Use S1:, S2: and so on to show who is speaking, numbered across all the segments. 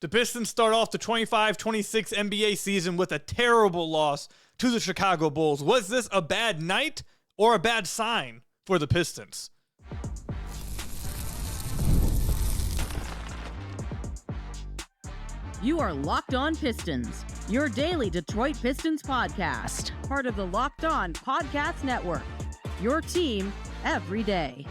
S1: The Pistons start off the 25-26 NBA season with a terrible loss to the Chicago Bulls. Was this a bad night or a bad sign for the Pistons?
S2: You are Locked On Pistons, your daily Detroit Pistons podcast, part of the Locked On Podcast Network, your team every day.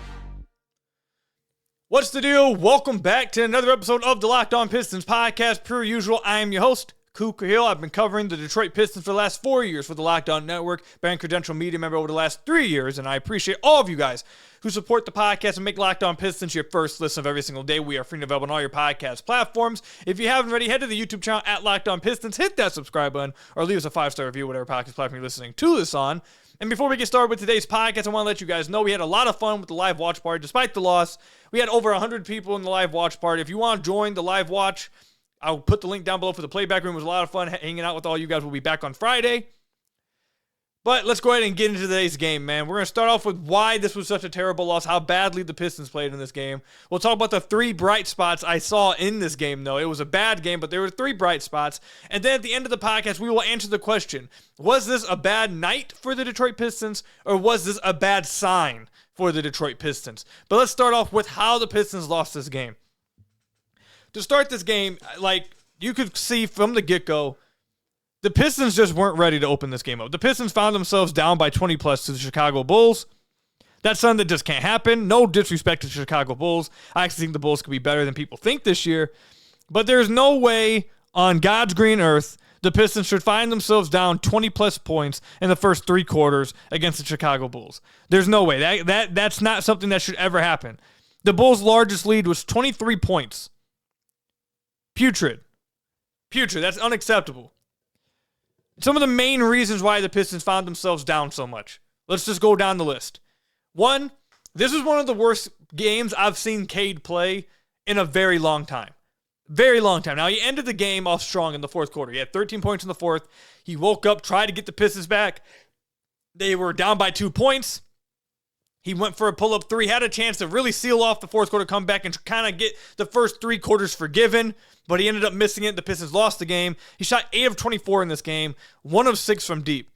S1: What's the deal? Welcome back to another episode of the Locked On Pistons podcast. Per usual, I am your host, Ku Khahil. I've been covering the Detroit Pistons for the last 4 years for the Locked On Network, been a credential media member over the last 3 years, and I appreciate all of you guys who support the podcast and make Locked On Pistons your first listen of every single day. We are free and available on all your podcast platforms. If you haven't already, head to the YouTube channel at Locked On Pistons, hit that subscribe button, or leave us a 5-star review, whatever podcast platform you're listening to this on. And before we get started with today's podcast, I want to let you guys know we had a lot of fun with the live watch party. Despite the loss, we had over 100 people in the live watch party. If you want to join the live watch, I'll put the link down below for the playback room. It was a lot of fun hanging out with all you guys. We'll be back on Friday. But let's go ahead and get into today's game, man. We're going to start off with why this was such a terrible loss, how badly the Pistons played in this game. We'll talk about the 3 bright spots I saw in this game, though. It was a bad game, but there were 3 bright spots. And then at the end of the podcast, we will answer the question, was this a bad night for the Detroit Pistons, or was this a bad sign for the Detroit Pistons? But let's start off with how the Pistons lost this game. To start this game, like you could see from the get-go, the Pistons just weren't ready to open this game up. The Pistons found themselves down by 20-plus to the Chicago Bulls. That's something that just can't happen. No disrespect to the Chicago Bulls. I actually think the Bulls could be better than people think this year. But there's no way on God's green earth the Pistons should find themselves down 20-plus points in the first 3 quarters against the Chicago Bulls. There's no way. That's not something that should ever happen. The Bulls' largest lead was 23 points. Putrid. That's unacceptable. Some of the main reasons why the Pistons found themselves down so much. Let's just go down the list. 1, this was one of the worst games I've seen Cade play in a very long time. Very long time. Now, he ended the game off strong in the fourth quarter. He had 13 points in the fourth. He woke up, tried to get the Pistons back. They were down by 2 points. He went for a pull-up 3, had a chance to really seal off the fourth quarter comeback and kind of get the first 3 quarters forgiven, but he ended up missing it. The Pistons lost the game. He shot 8 of 24 in this game, 1 of 6 from deep.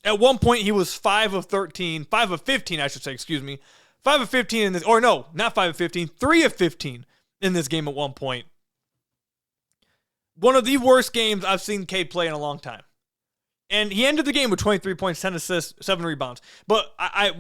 S1: At one point, he was 5 of 15, I should say, excuse me. 5 of 15 in this, or no, not 5 of 15, 3 of 15 in this game at one point. One of the worst games I've seen Cade play in a long time. And he ended the game with 23 points, 10 assists, 7 rebounds. But I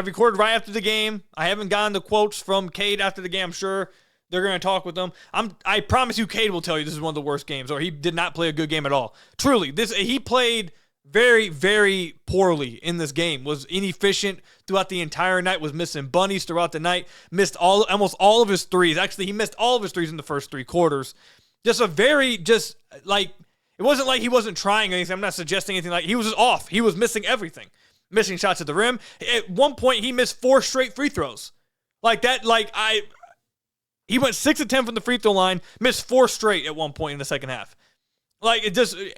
S1: recorded right after the game. I haven't gotten the quotes from Cade after the game. I'm sure they're going to talk with them. I promise you Cade will tell you this is one of the worst games, or he did not play a good game at all. Truly, he played very, very poorly in this game. Was inefficient throughout the entire night, was missing bunnies throughout the night, missed almost all of his threes. Actually, he missed all of his threes in the first 3 quarters. It wasn't like he wasn't trying anything. I'm not suggesting anything. Like, he was just off. He was missing everything. Missing shots at the rim. At one point, he missed 4 straight free throws. He went 6 of 10 from the free throw line, missed 4 straight at one point in the second half.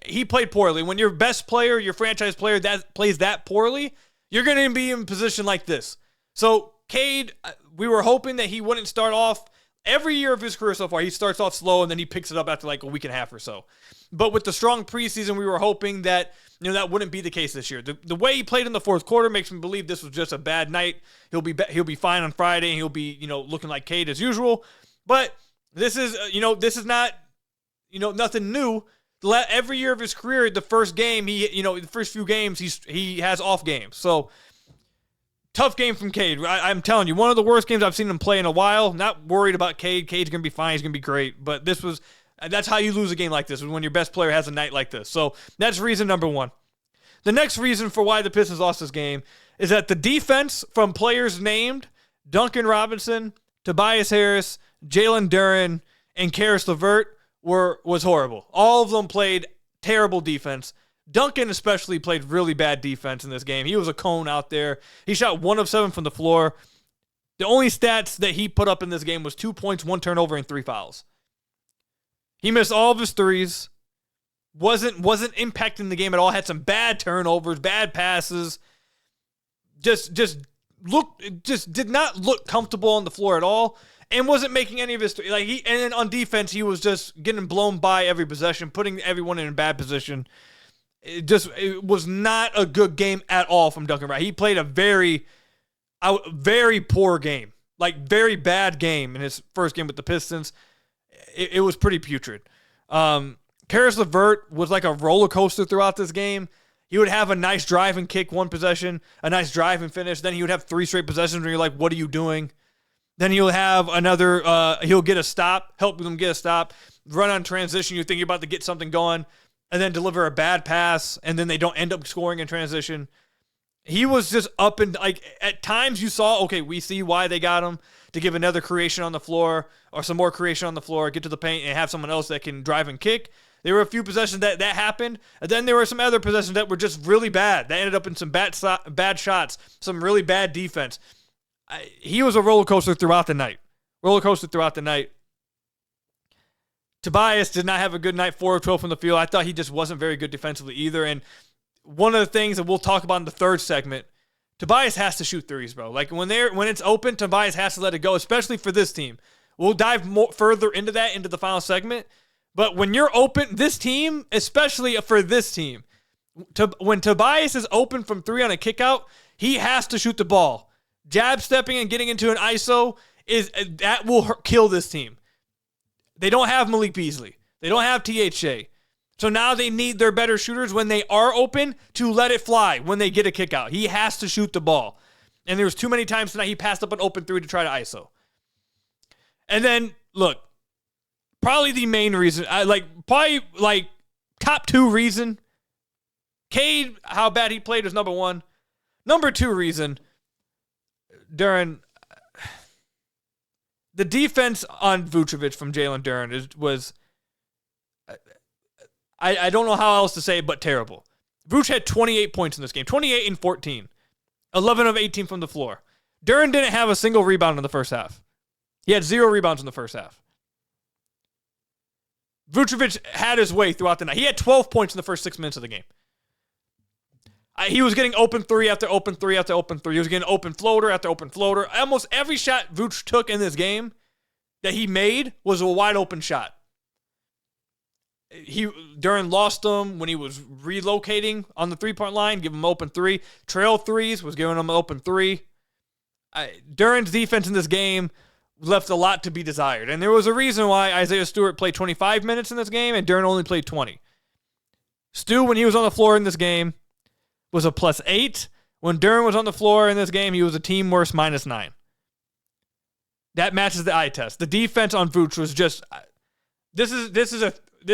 S1: He played poorly. When your best player, your franchise player, that plays that poorly, you're going to be in a position like this. So, Cade, we were hoping that he wouldn't start off. Every year of his career so far, he starts off slow and then he picks it up after like a week and a half or so. But with the strong preseason, we were hoping that that wouldn't be the case this year. The way he played in the fourth quarter makes me believe this was just a bad night. He'll be fine on Friday and he'll be looking like Cade as usual. But this is not nothing new. Every year of his career, the first game the first few games he has off games. So. Tough game from Cade. I'm telling you, one of the worst games I've seen him play in a while. Not worried about Cade. Cade's going to be fine. He's going to be great. But that's how you lose a game like this, when your best player has a night like this. So that's reason number 1. The next reason for why the Pistons lost this game is that the defense from players named Duncan Robinson, Tobias Harris, Jalen Duren, and Karis LeVert was horrible. All of them played terrible defense. Duncan especially played really bad defense in this game. He was a cone out there. He shot 1 of 7 from the floor. The only stats that he put up in this game was 2 points, 1 turnover, and 3 fouls. He missed all of his threes. Wasn't impacting the game at all. Had some bad turnovers, bad passes. Just did not look comfortable on the floor at all. and wasn't making any of his and then on defense he was just getting blown by every possession, putting everyone in a bad position. It was not a good game at all from Duncan Wright. He played a very poor game, like very bad game in his first game with the Pistons. It was pretty putrid. Karis LeVert was like a roller coaster throughout this game. He would have a nice drive and kick one possession, a nice drive and finish. Then he would have 3 straight possessions where you're like, what are you doing? Then he'll have another, he'll get a stop, help them get a stop, run on transition. You think you're about to get something going, and then deliver a bad pass, and then they don't end up scoring in transition. He was just up and, like, at times you saw, okay, we see why they got him, to give another creation on the floor or some more creation on the floor, get to the paint, and have someone else that can drive and kick. There were a few possessions that happened, and then there were some other possessions that were just really bad. That ended up in some bad shots, some really bad defense. He was a roller coaster throughout the night. Tobias did not have a good night, 4 of 12 from the field. I thought he just wasn't very good defensively either. And one of the things that we'll talk about in the third segment, Tobias has to shoot threes, bro. Like when it's open, Tobias has to let it go, especially for this team. We'll dive further into that into the final segment. But when you're open, this team, especially for this team, when Tobias is open from 3 on a kickout, he has to shoot the ball. Jab stepping and getting into an ISO that will kill this team. They don't have Malik Beasley. They don't have THA. So now they need their better shooters when they are open to let it fly when they get a kick out. He has to shoot the ball. And there was too many times tonight he passed up an open 3 to try to ISO. And then, look, probably the main reason, top 2 reason, Cade, how bad he played was number 1. Number 2 reason, Duren, the defense on Vucevic from Jalen Duren was, I don't know how else to say it, but terrible. Vuce had 28 points in this game, 28 and 14, 11 of 18 from the floor. Duren didn't have a single rebound in the first half. He had 0 rebounds in the first half. Vucevic had his way throughout the night. He had 12 points in the first 6 minutes of the game. He was getting open 3 after open 3 after open 3. He was getting open floater after open floater. Almost every shot Vuce took in this game that he made was a wide open shot. Duren lost them when he was relocating on the 3-point line, give him open 3. Trail 3s was giving him open 3. Duren's defense in this game left a lot to be desired. And there was a reason why Isaiah Stewart played 25 minutes in this game and Duren only played 20. Stu, when he was on the floor in this game, was a +8. When Duren was on the floor in this game, he was a team worst -9. That matches the eye test. The defense on Vooch was just this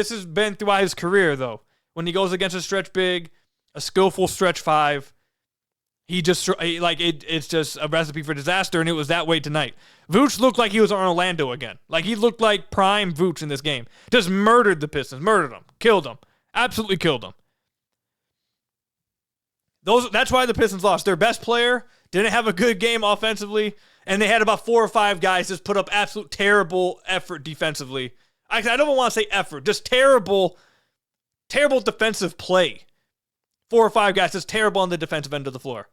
S1: has been throughout his career though. When he goes against a stretch big, a skillful stretch 5, it's just a recipe for disaster, and it was that way tonight. Vooch looked like he was on Orlando again. Like he looked like prime Vooch in this game. Just murdered the Pistons, murdered them, killed them, absolutely killed them. That's why the Pistons lost. Their best player didn't have a good game offensively, and they had about 4 or 5 guys just put up absolute terrible effort defensively. I don't want to say effort, just terrible defensive play. 4 or 5 guys just terrible on the defensive end of the floor.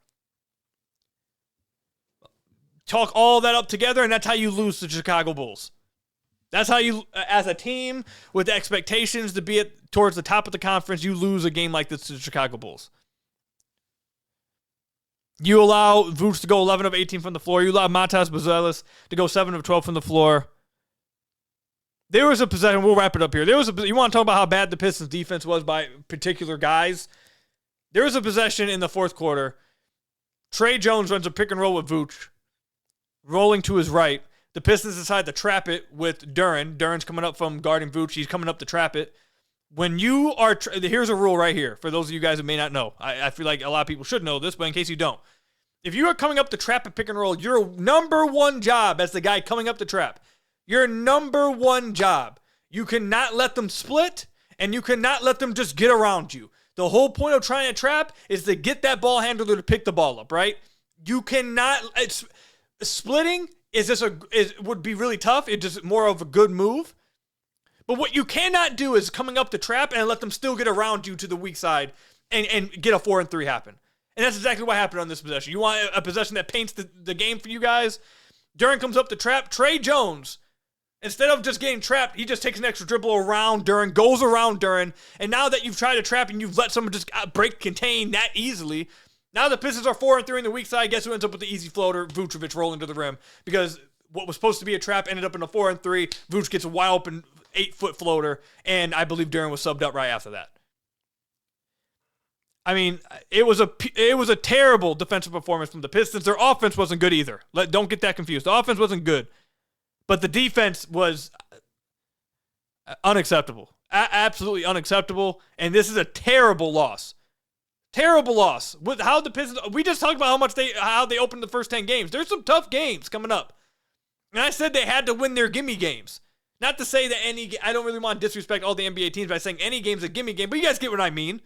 S1: Talk all that up together, and that's how you lose to the Chicago Bulls. That's how you, as a team with expectations to be towards the top of the conference, you lose a game like this to the Chicago Bulls. You allow Vooch to go 11 of 18 from the floor. You allow Matas Buzelis to go 7 of 12 from the floor. There was a possession. We'll wrap it up here. You want to talk about how bad the Pistons defense was by particular guys? There was a possession in the fourth quarter. Trey Jones runs a pick and roll with Vooch, rolling to his right. The Pistons decide to trap it with Duren. Duren's coming up from guarding Vooch. He's coming up to trap it. When you are, here's a rule right here for those of you guys who may not know. I feel like a lot of people should know this, but in case you don't. If you are coming up to trap and pick and roll, your number one job as the guy coming up to trap, your number one job, you cannot let them split, and you cannot let them just get around you. The whole point of trying to trap is to get that ball handler to pick the ball up, right? You cannot, splitting would be really tough. It's just more of a good move. But what you cannot do is coming up the trap and let them still get around you to the weak side and get a 4 and 3 happen. And that's exactly what happened on this possession. You want a possession that paints the game for you guys? Duren comes up to trap Trey Jones. Instead of just getting trapped, he just takes an extra dribble around Duren, goes around Duren, and now that you've tried to trap and you've let someone just contain that easily, now the Pistons are 4-3 in the weak side. Guess who ends up with the easy floater? Vucevic rolling to the rim. Because what was supposed to be a trap ended up in a 4-3. Vucevic gets a wide open 8-foot floater, and I believe Duren was subbed out right after that. I mean, it was a terrible defensive performance from the Pistons. Their offense wasn't good either. Don't get that confused. The offense wasn't good. But the defense was unacceptable. Absolutely unacceptable. And this is a terrible loss. Terrible loss. With how the Pistons, we just talked about how they opened the first 10 games. There's some tough games coming up. And I said they had to win their gimme games. Not to say that I don't really want to disrespect all the NBA teams by saying any game's a gimme game, but you guys get what I mean.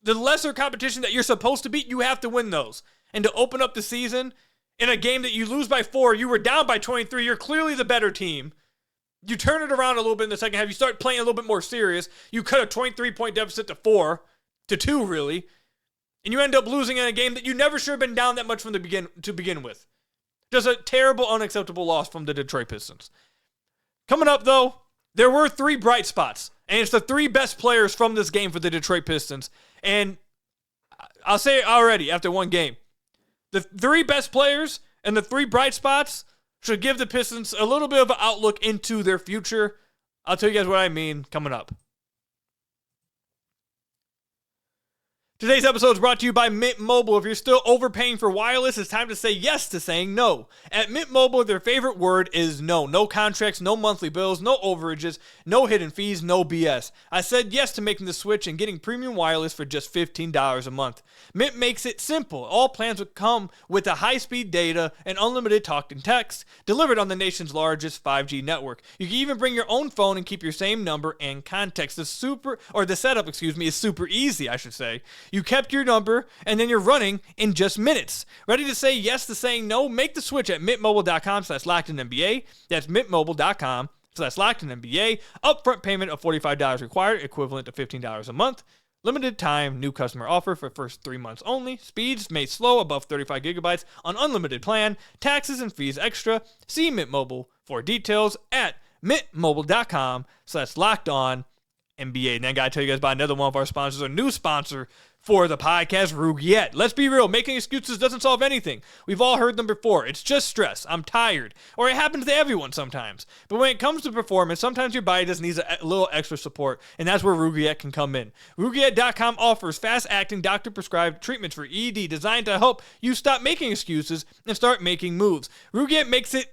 S1: The lesser competition that you're supposed to beat, you have to win those. And to open up the season in a game that you lose by 4, you were down by 23, you're clearly the better team. You turn it around a little bit in the second half. You start playing a little bit more serious. You cut a 23-point deficit to 4, to 2 really. And you end up losing in a game that you never should have been down that much to begin with. Just a terrible, unacceptable loss from the Detroit Pistons. Coming up, though, there were 3 bright spots. And it's the 3 best players from this game for the Detroit Pistons. And I'll say it already after one game. The 3 best players and the 3 bright spots should give the Pistons a little bit of an outlook into their future. I'll tell you guys what I mean coming up. Today's episode is brought to you by Mint Mobile. If you're still overpaying for wireless, it's time to say yes to saying no. At Mint Mobile, their favorite word is no. No contracts, no monthly bills, no overages, no hidden fees, no BS. I said yes to making the switch and getting premium wireless for just $15 a month. Mint makes it simple. All plans would come with a high-speed data and unlimited talk and text delivered on the nation's largest 5G network. You can even bring your own phone and keep your same number and context. The setup is super easy, I should say. You kept your number, and then you're running in just minutes. Ready to say yes to saying no? Make the switch at mintmobile.com/LockedInNBA. That's mintmobile.com/LockedInNBA. Upfront payment of $45 required, equivalent to $15 a month. Limited time, new customer offer for first 3 months only. Speeds may slow above 35 gigabytes on unlimited plan. Taxes and fees extra. See Mint Mobile for details at mintmobile.com/LockedOnNBA. And then I gotta tell you guys about another one of our sponsors, a new sponsor for the podcast, RobinhoodYou. Let's be real, making excuses doesn't solve anything. We've all heard them before. It's just stress. I'm tired. Or it happens to everyone sometimes. But when it comes to performance, sometimes your body just needs a little extra support, and that's where RobinhoodYou can come in. RobinhoodYou.com offers fast-acting, doctor-prescribed treatments for ED designed to help you stop making excuses and start making moves. RobinhoodYou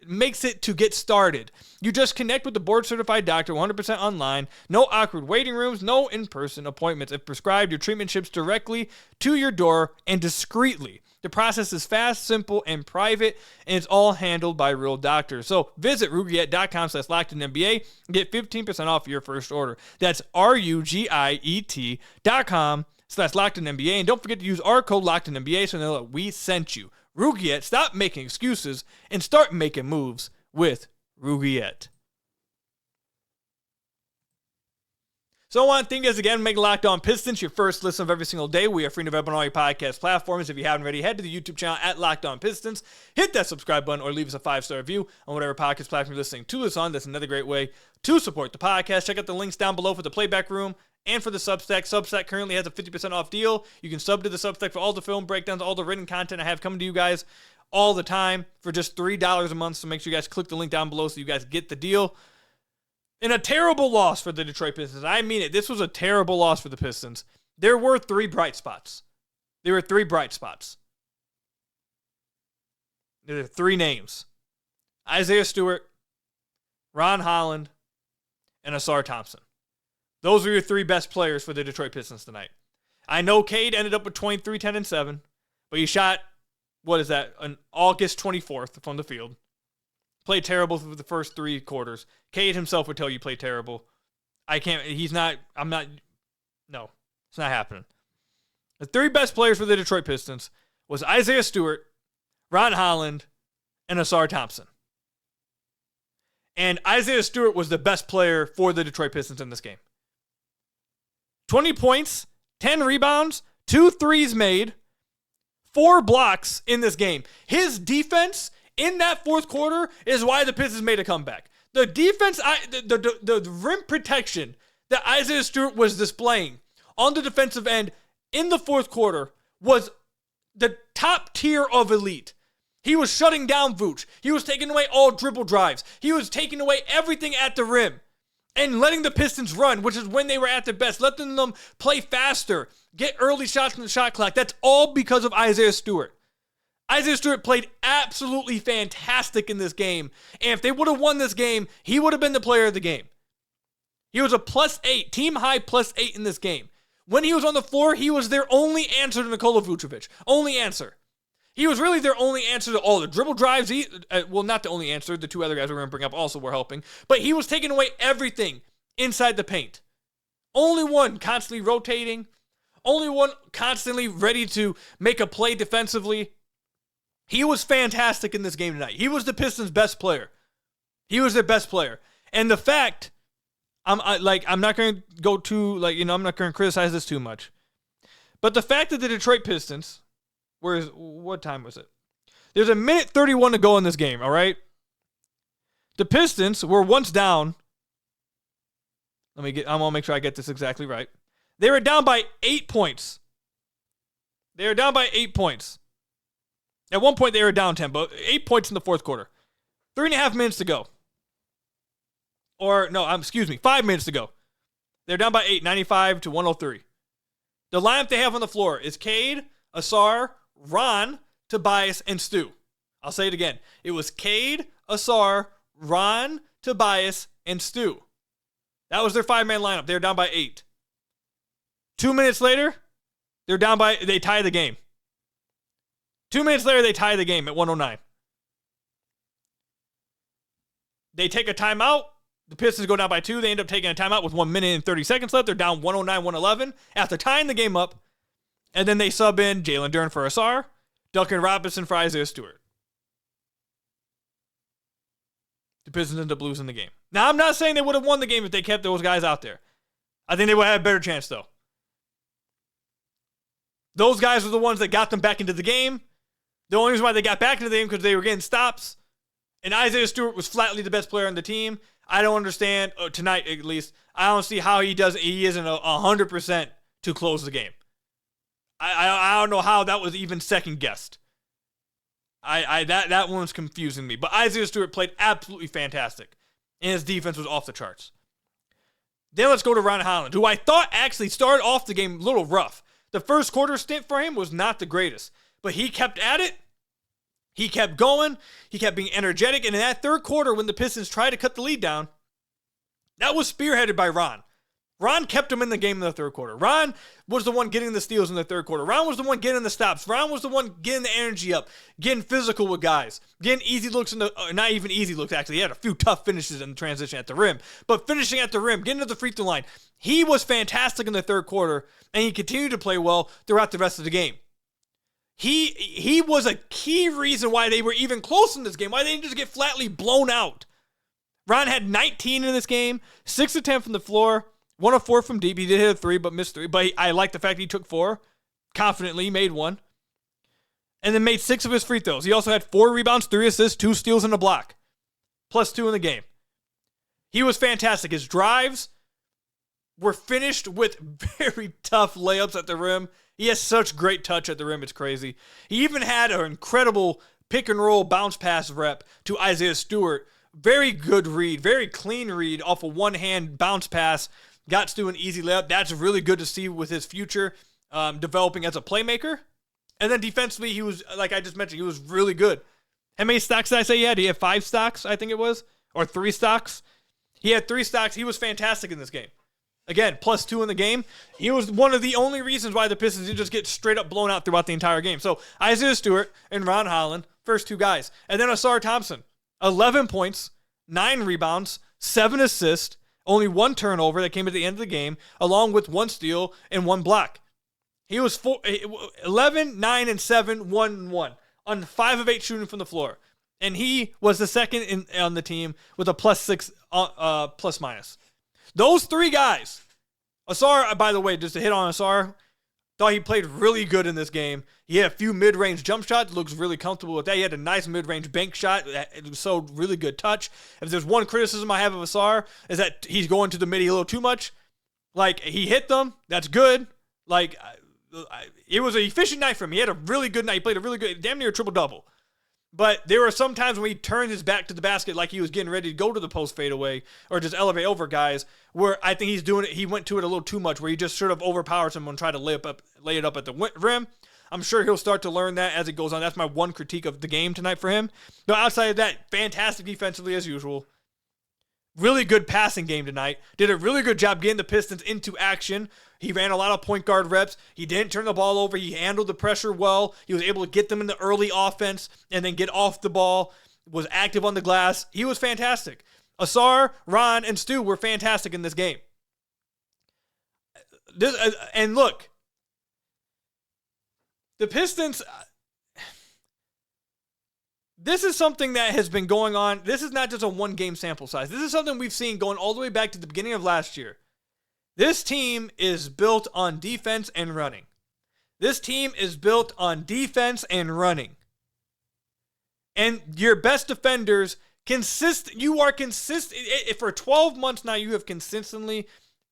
S1: makes it to get started. You just connect with the board-certified doctor 100% online. No awkward waiting rooms, no in-person appointments. If prescribed, your treatment ships directly to your door and discreetly. The process is fast, simple, and private, and it's all handled by real doctors. So visit RobinhoodYou.com/LockedInNBA and get 15% off your first order. That's RUGIET.com/LockedInNBA. And don't forget to use our code LockedInNBA so they know that we sent you. RobinhoodYou, stop making excuses and start making moves with RobinhoodYou. So I want to thank you guys again for making Locked On Pistons your first listen of every single day. We are free and available on all your podcast platforms. If you haven't already, head to the YouTube channel at Locked On Pistons. Hit that subscribe button or leave us a 5-star review on whatever podcast platform you're listening to us on. That's another great way to support the podcast. Check out the links down below for the Playback Room and for the Substack. Substack currently has a 50% off deal. You can sub to the Substack for all the film breakdowns, all the written content I have coming to you guys all the time for just $3 a month. So make sure you guys click the link down below so you guys get the deal. And a terrible loss for the Detroit Pistons. I mean it. This was a terrible loss for the Pistons. There were 3 bright spots. There were 3 bright spots. There are 3 names. Isaiah Stewart, Ron Holland, and Ausar Thompson. Those are your 3 best players for the Detroit Pistons tonight. I know Cade ended up with 23, 10, and 7, but he shot, on August 24th from the field. Played terrible for the first 3 quarters. Cade himself would tell you he played terrible. No, it's not happening. The 3 best players for the Detroit Pistons was Isaiah Stewart, Ron Holland, and Ausar Thompson. And Isaiah Stewart was the best player for the Detroit Pistons in this game. 20 points, 10 rebounds, 2 threes made, 4 blocks in this game. His defense in that fourth quarter is why the Pistons made a comeback. The defense, the rim protection that Isaiah Stewart was displaying on the defensive end in the fourth quarter was the top tier of elite. He was shutting down Vooch. He was taking away all dribble drives. He was taking away everything at the rim and letting the Pistons run, which is when they were at their best, letting them play faster, get early shots in the shot clock. That's all because of Isaiah Stewart. Isaiah Stewart played absolutely fantastic in this game. And if they would have won this game, he would have been the player of the game. He was a +8, team high +8 in this game. When he was on the floor, he was their only answer to Nikola Vucevic. Only answer. He was really their only answer to all the dribble drives. Well, not the only answer. The two other guys we're going to bring up also were helping. But he was taking away everything inside the paint. Only one constantly rotating. Only one constantly ready to make a play defensively. He was fantastic in this game tonight. He was the Pistons' best player. He was their best player. And the fact, I'm not going to go too, I'm not going to criticize this too much. But the fact that the Detroit Pistons, what time was it? There's a minute 31 to go in this game, all right? The Pistons were once down. I'm going to make sure I get this exactly right. They were down by 8 points. At one point, they were down 10, but 8 points in the fourth quarter. 3.5 minutes to go. 5 minutes to go. They're down by 8, 95 to 103. The lineup they have on the floor is Cade, Ausar, Ron, Tobias, and Stu. I'll say it again. It was Cade, Ausar, Ron, Tobias, and Stu. That was their 5-man lineup. They were down by 8. 2 minutes later, they tie the game. 2 minutes later, they tie the game at 109. They take a timeout. The Pistons go down by 2. They end up taking a timeout with 1 minute and 30 seconds left. They're down 109-111 after tying the game up. And then they sub in Jalen Duren for Ausar, Duncan Robinson for Isaiah Stewart. The Pistons end up losing the game. Now, I'm not saying they would have won the game if they kept those guys out there. I think they would have had a better chance, though. Those guys were the ones that got them back into the game. The only reason why they got back into the game because they were getting stops. And Isaiah Stewart was flatly the best player on the team. I don't understand, tonight at least, I don't see how he isn't 100% to close the game. I don't know how that was even second guessed. That one's confusing me. But Isaiah Stewart played absolutely fantastic. And his defense was off the charts. Then let's go to Ron Holland, who I thought actually started off the game a little rough. The first quarter stint for him was not the greatest. But he kept at it. He kept going. He kept being energetic. And in that third quarter, when the Pistons tried to cut the lead down, that was spearheaded by Ron. Ron kept him in the game in the third quarter. Ron was the one getting the steals in the third quarter. Ron was the one getting the stops. Ron was the one getting the energy up, getting physical with guys, getting easy looks not even easy looks, actually. He had a few tough finishes in the transition at the rim, but finishing at the rim, getting to the free throw line. He was fantastic in the third quarter, and he continued to play well throughout the rest of the game. He was a key reason why they were even close in this game, why they didn't just get flatly blown out. Ron had 19 in this game, 6 of 10 from the floor, 1 of 4 from deep. He did hit a 3, but missed 3. But I like the fact he took 4. Confidently, he made 1. And then made 6 of his free throws. He also had 4 rebounds, 3 assists, 2 steals, and a block. Plus 2 in the game. He was fantastic. His drives were finished with very tough layups at the rim. He has such great touch at the rim, it's crazy. He even had an incredible pick-and-roll bounce pass rep to Isaiah Stewart. Very good read, very clean read off a one-hand bounce pass. Got Stu an easy layup. That's really good to see with his future developing as a playmaker. And then defensively, he was, like I just mentioned, he was really good. How many stocks did I say he had? He had 5 stocks, I think it was, or 3 stocks. He had 3 stocks. He was fantastic in this game. Again, plus 2 in the game. He was one of the only reasons why the Pistons didn't just get straight up blown out throughout the entire game. So Isaiah Stewart and Ron Holland, first 2 guys. And then Ausar Thompson, 11 points, 9 rebounds, 7 assists, only 1 turnover that came at the end of the game, along with 1 steal and 1 block. He was 11, 9, and 7, 1, and 1 on 5 of 8 shooting from the floor. And he was the second on the team with a plus 6 plus minus. Those 3 guys, Ausar, by the way, just to hit on Ausar, Thought he played really good in this game. He had a few mid-range jump shots. Looks really comfortable with that. He had a nice mid-range bank shot. It showed really good touch. If there's one criticism I have of Ausar, is that he's going to the midi a little too much. Like, he hit them. That's good. Like, it was an efficient night for him. He had a really good night. He played a really good, damn near a triple-double. But there were some times when he turned his back to the basket like he was getting ready to go to the post fadeaway or just elevate over guys, where I think he's doing it. He went to it a little too much, where he just sort of overpowers someone and tried to lay it up at the rim. I'm sure he'll start to learn that as it goes on. That's my one critique of the game tonight for him. But outside of that, fantastic defensively as usual. Really good passing game tonight. Did a really good job getting the Pistons into action. He ran a lot of point guard reps. He didn't turn the ball over. He handled the pressure well. He was able to get them in the early offense and then get off the ball. Was active on the glass. He was fantastic. Ausar, Ron, and Stu were fantastic in this game. And look, the Pistons, this is something that has been going on. This is not just a one-game sample size. This is something we've seen going all the way back to the beginning of last year. This team is built on defense and running. This team is built on defense and running. And your best defenders, you are consistent. For 12 months now, you have consistently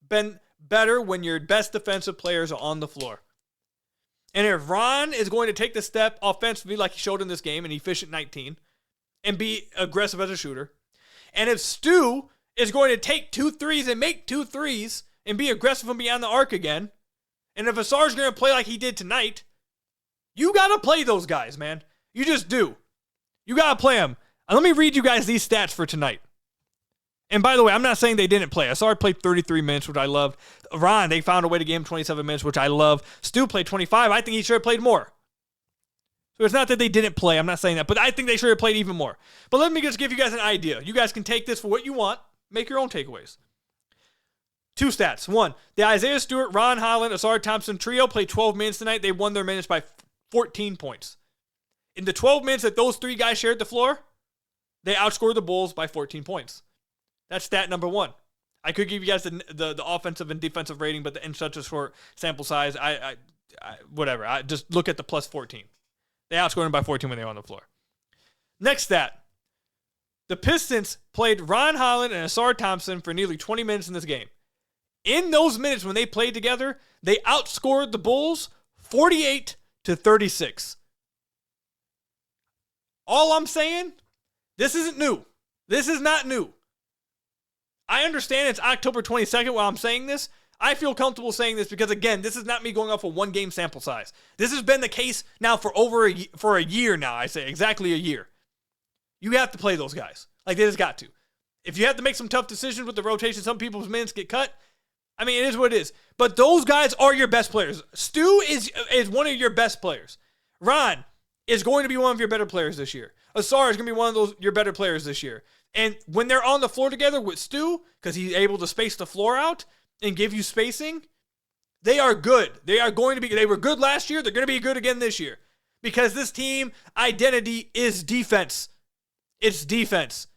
S1: been better when your best defensive players are on the floor. And if Ron is going to take the step offensively like he showed in this game, an efficient 19, and be aggressive as a shooter, and if Stu is going to take 2 threes and make 2 threes and be aggressive from beyond the arc again, and if Ausar's going to play like he did tonight, you got to play those guys, man. You just do. You got to play them. Let me read you guys these stats for tonight. And by the way, I'm not saying they didn't play. Ausar played 33 minutes, which I loved. Ron, they found a way to give him 27 minutes, which I love. Stu played 25. I think he should have played more. So it's not that they didn't play. I'm not saying that. But I think they should have played even more. But let me just give you guys an idea. You guys can take this for what you want. Make your own takeaways. 2 stats. 1, the Isaiah Stewart, Ron Holland, Ausar Thompson trio played 12 minutes tonight. They won their minutes by 14 points. In the 12 minutes that those 3 guys shared the floor, they outscored the Bulls by 14 points. That's stat number 1. I could give you guys the offensive and defensive rating, but in such a short sample size, whatever. I just look at the plus 14. They outscored them by 14 when they were on the floor. Next stat. The Pistons played Ron Holland and Ausar Thompson for nearly 20 minutes in this game. In those minutes when they played together, they outscored the Bulls 48-36. All I'm saying, this isn't new. This is not new. I understand it's October 22nd while I'm saying this. I feel comfortable saying this because, again, this is not me going off a one-game sample size. This has been the case now for a year now, I say, exactly a year. You have to play those guys. Like, they just got to. If you have to make some tough decisions with the rotation, some people's minutes get cut. I mean, it is what it is. But those guys are your best players. Stu is one of your best players. Ron is going to be one of your better players this year. Ausar is going to be one of your better players this year. And when they're on the floor together with Stu, because he's able to space the floor out and give you spacing, they are good. They were good last year. They're going to be good again this year. Because this team identity is defense. It's defense.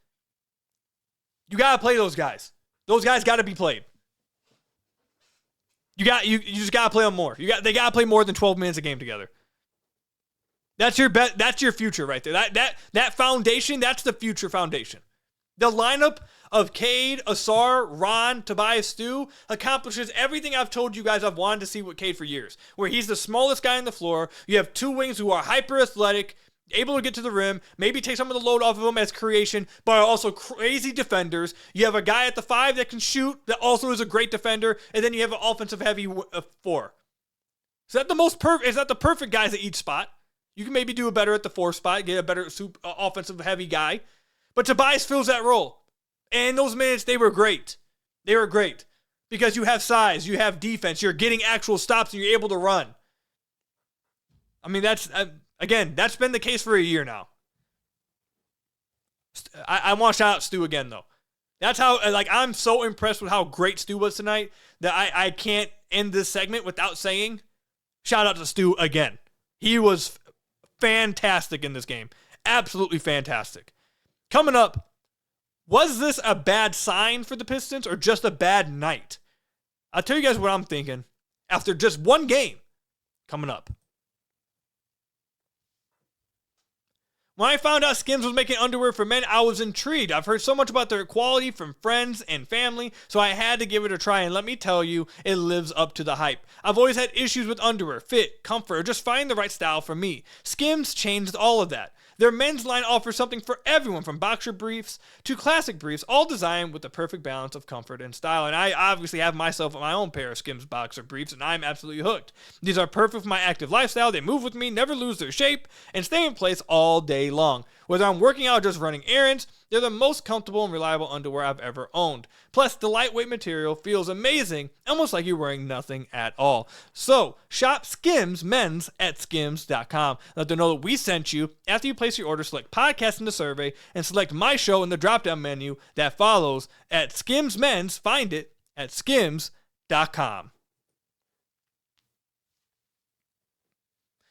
S1: You got to play those guys. Those guys got to be played. You just got to play them more. They got to play more than 12 minutes a game together. That's your future right there. That foundation, that's the future foundation. The lineup of Cade, Ausar, Ron, Tobias, Stu accomplishes everything I've told you guys I've wanted to see with Cade for years, where he's the smallest guy on the floor. You have 2 wings who are hyper athletic, able to get to the rim, maybe take some of the load off of them as creation, but are also crazy defenders. You have a guy at the 5 that can shoot, that also is a great defender, and then you have an offensive heavy 4. Is that the perfect guys at each spot? You can maybe do a better at the 4 spot, get a better offensive heavy guy. But Tobias fills that role. And in those minutes, they were great. They were great. Because you have size, you have defense, you're getting actual stops, and you're able to run. I mean, that's been the case for a year now. I want to shout out Stu again, though. That's how, I'm so impressed with how great Stu was tonight that I can't end this segment without saying, shout out to Stu again. He was fantastic in this game. Absolutely fantastic. Coming up, was this a bad sign for the Pistons or just a bad night? I'll tell you guys what I'm thinking. After just one game, coming up. When I found out Skims was making underwear for men, I was intrigued. I've heard so much about their quality from friends and family, so I had to give it a try, and let me tell you, it lives up to the hype. I've always had issues with underwear, fit, comfort, or just finding the right style for me. Skims changed all of that. Their men's line offers something for everyone, from boxer briefs to classic briefs, all designed with the perfect balance of comfort and style. And I obviously have myself my own pair of Skims boxer briefs, and I'm absolutely hooked. These are perfect for my active lifestyle. They move with me, never lose their shape, and stay in place all day long. Whether I'm working out or just running errands, they're the most comfortable and reliable underwear I've ever owned. Plus, the lightweight material feels amazing, almost like you're wearing nothing at all. So, shop Skims Men's at skims.com. Let them know that we sent you. After you place your order, select podcast in the survey and select my show in the drop-down menu that follows at Skims Men's. Find it at skims.com.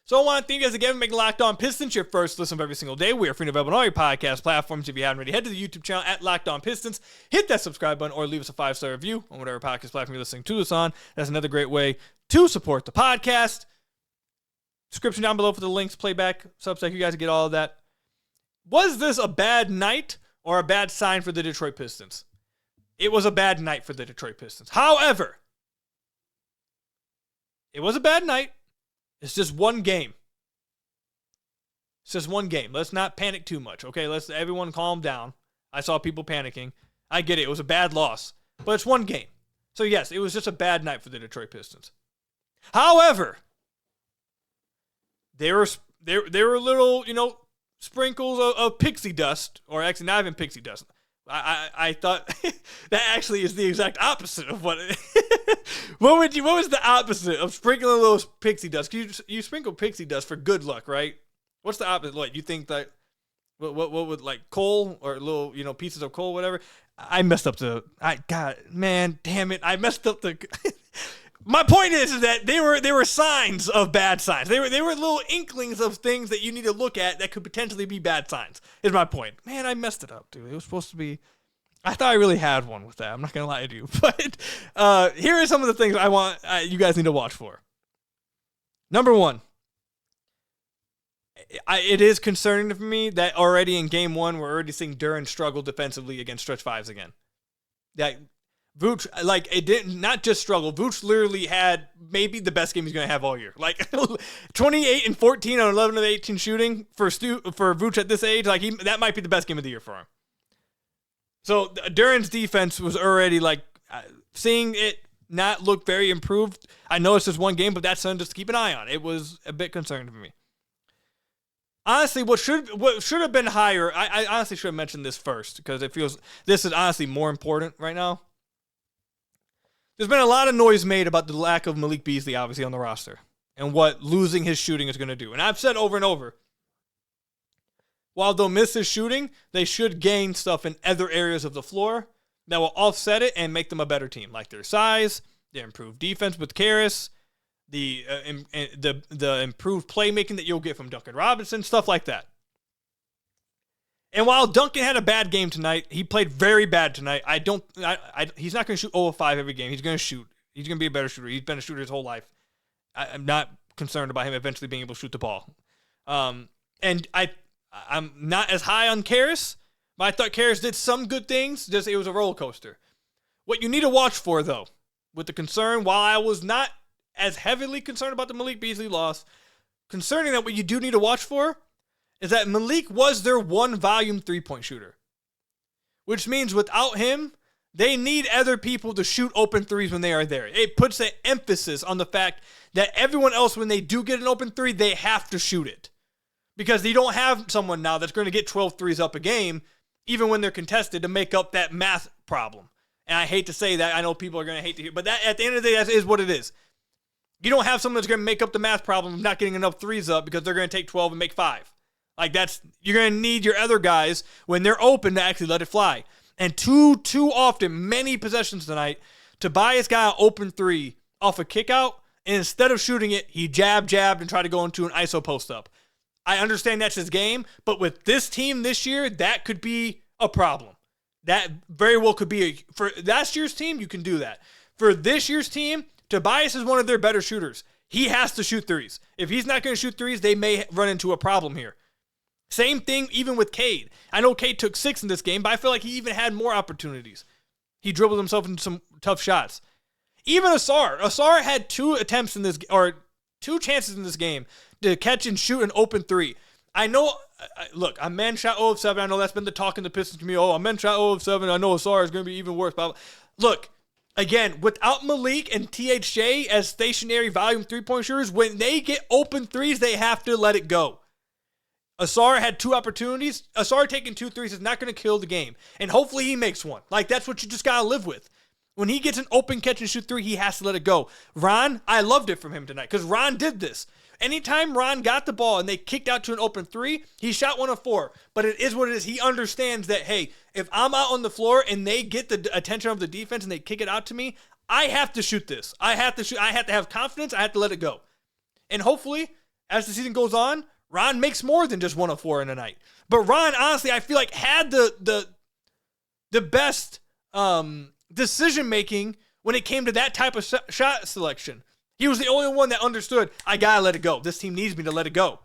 S1: So I want to thank you guys again for making Locked On Pistons your first listen of every single day. We are free and available on all your podcast platforms. If you haven't already, head to the YouTube channel at Locked On Pistons. Hit that subscribe button or leave us a 5-star review on whatever podcast platform you're listening to this on. That's another great way to support the podcast. Description down below for the links, playback, Substack. You guys get all of that. Was this a bad night or a bad sign for the Detroit Pistons? It was a bad night for the Detroit Pistons. However, it was a bad night. It's just one game. It's just one game. Let's not panic too much, okay? Let's everyone calm down. I saw people panicking. I get it. It was a bad loss. But it's one game. So, yes, it was just a bad night for the Detroit Pistons. However, there were little, sprinkles of pixie dust, or actually not even pixie dust. I thought that actually is the exact opposite of what what was the opposite of sprinkling a little pixie dust? You sprinkle pixie dust for good luck, right? What's the opposite? Like, you think that what would, like, coal or little, pieces of coal, whatever? I messed up I messed up the My point is that they were signs of bad signs. They were little inklings of things that you need to look at that could potentially be bad signs. Is my point. Man, I messed it up, dude. It was supposed to be. I thought I really had one with that. I'm not gonna lie to you, but here are some of the things I want you guys need to watch for. Number one, it is concerning for me that already in game one we're already seeing Duren struggle defensively against stretch fives again. That. Vooch, it didn't not just struggle. Vooch literally had maybe the best game he's going to have all year. 28 and 14 on 11 of 18 shooting for Vooch at this age. That might be the best game of the year for him. So Duren's defense was already seeing it not look very improved. I know it's just one game, but that's something just to keep an eye on. It was a bit concerning for me. Honestly, what should have been higher, I honestly should have mentioned this first because it feels this is honestly more important right now. There's been a lot of noise made about the lack of Malik Beasley, obviously, on the roster and what losing his shooting is going to do. And I've said over and over, while they'll miss his shooting, they should gain stuff in other areas of the floor that will offset it and make them a better team, like their size, their improved defense with Karras, the improved playmaking that you'll get from Duncan Robinson, stuff like that. And while Duncan had a bad game tonight, he played very bad tonight. He's not going to shoot 0 of 5 every game. He's going to shoot. He's going to be a better shooter. He's been a shooter his whole life. I'm not concerned about him eventually being able to shoot the ball. And I'm not as high on Karras, but I thought Karras did some good things. Just it was a roller coaster. What you need to watch for, though, with the concern, while I was not as heavily concerned about the Malik Beasley loss, concerning that what you do need to watch for is that Malik was their one volume three-point shooter. Which means without him, they need other people to shoot open threes when they are there. It puts an emphasis on the fact that everyone else, when they do get an open three, they have to shoot it. Because you don't have someone now that's going to get 12 threes up a game, even when they're contested, to make up that math problem. And I hate to say that. I know people are going to hate to hear, but that at the end of the day, that is what it is. You don't have someone that's going to make up the math problem of not getting enough threes up because they're going to take 12 and make 5. You're going to need your other guys when they're open to actually let it fly. And too often, many possessions tonight, Tobias got an open three off a kick out, and instead of shooting it, he jabbed and tried to go into an ISO post up. I understand that's his game, but with this team this year, that could be a problem. That very well could be for last year's team, you can do that. For this year's team, Tobias is one of their better shooters. He has to shoot threes. If he's not going to shoot threes, they may run into a problem here. Same thing even with Cade. I know Cade took 6 in this game, but I feel like he even had more opportunities. He dribbled himself into some tough shots. Even Ausar had 2 attempts in this, or 2 chances in this game to catch and shoot an open 3. I know, look, a man shot 0 of 7. I know that's been the talk in the Pistons community. Oh, a man shot 0 of 7. I know Ausar is going to be even worse. Blah, blah. Look, again, without Malik and THJ as stationary volume 3-point shooters, when they get open threes, they have to let it go. Ausar had 2 opportunities. Ausar taking 2 threes is not going to kill the game. And hopefully he makes one. Like, that's what you just got to live with. When he gets an open catch and shoot 3, he has to let it go. Ron, I loved it from him tonight because Ron did this. Anytime Ron got the ball and they kicked out to an open 3, he shot 1 of 4. But it is what it is. He understands that, hey, if I'm out on the floor and they get the attention of the defense and they kick it out to me, I have to shoot this. I have to shoot. I have to have confidence. I have to let it go. And hopefully, as the season goes on, Ron makes more than just 1 of 4 in a night. But Ron, honestly, I feel like had the best decision-making when it came to that type of shot selection. He was the only one that understood, I got to let it go. This team needs me to let it go.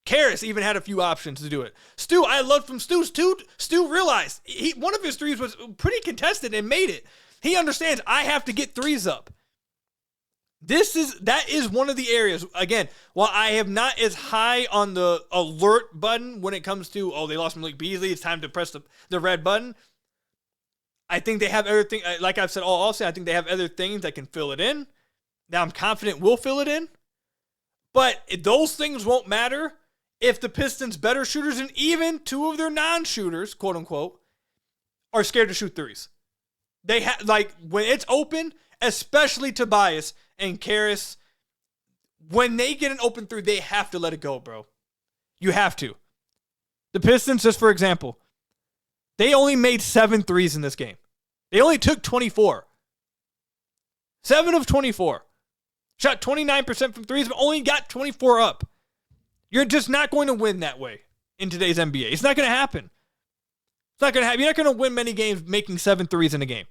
S1: Karras even had a few options to do it. Stu, I loved from Stu. Stu realized one of his threes was pretty contested and made it. He understands, I have to get threes up. That is one of the areas, again, while I have not as high on the alert button when it comes to, oh, they lost Malik Beasley, it's time to press the red button. I think they have everything, like I've said all season, I think they have other things that can fill it in. Now I'm confident we'll fill it in. But those things won't matter if the Pistons' better shooters and even 2 of their non-shooters, quote unquote, are scared to shoot threes. They like when it's open, especially Tobias and Karras, when they get an open 3, they have to let it go, bro. You have to. The Pistons, just for example, they only made 7 threes in this game. They only took 24. 7 of 24. Shot 29% from threes, but only got 24 up. You're just not going to win that way in today's NBA. It's not going to happen. It's not going to happen. You're not going to win many games making 7 threes in a game.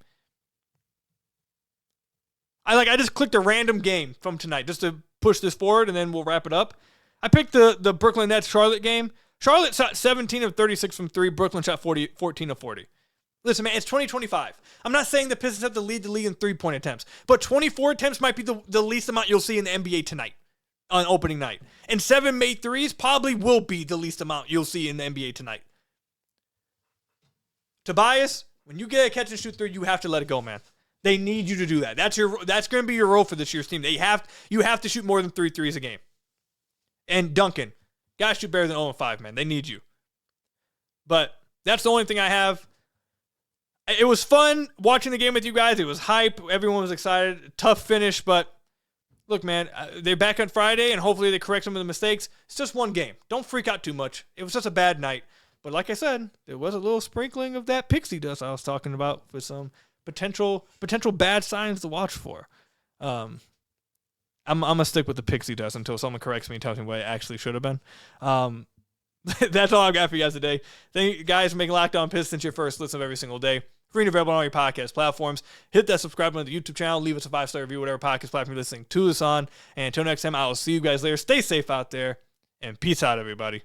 S1: I just clicked a random game from tonight just to push this forward, and then we'll wrap it up. I picked the Brooklyn Nets Charlotte game. Charlotte shot 17 of 36 from 3. Brooklyn shot 14 of 40. Listen, man, it's 2025. I'm not saying the Pistons have to lead the league in 3-point attempts, but 24 attempts might be the least amount you'll see in the NBA tonight on opening night. And 7 made threes probably will be the least amount you'll see in the NBA tonight. Tobias, when you get a catch and shoot 3, you have to let it go, man. They need you to do that. That's going to be your role for this year's team. You have to shoot more than 3 threes a game. And Duncan, gotta shoot better than 0-5, man. They need you. But that's the only thing I have. It was fun watching the game with you guys. It was hype. Everyone was excited. Tough finish, but look, man, they're back on Friday, and hopefully they correct some of the mistakes. It's just one game. Don't freak out too much. It was just a bad night. But like I said, there was a little sprinkling of that pixie dust I was talking about for some potential bad signs to watch for. I'm going to stick with the pixie dust until someone corrects me and tells me what it actually should have been. That's all I've got for you guys today. Thank you guys for making Locked On Pistons your first listen of every single day. Free and available on all your podcast platforms. Hit that subscribe button to the YouTube channel. Leave us a 5-star review, whatever podcast platform you're listening to this on. And until next time, I will see you guys later. Stay safe out there, and peace out, everybody.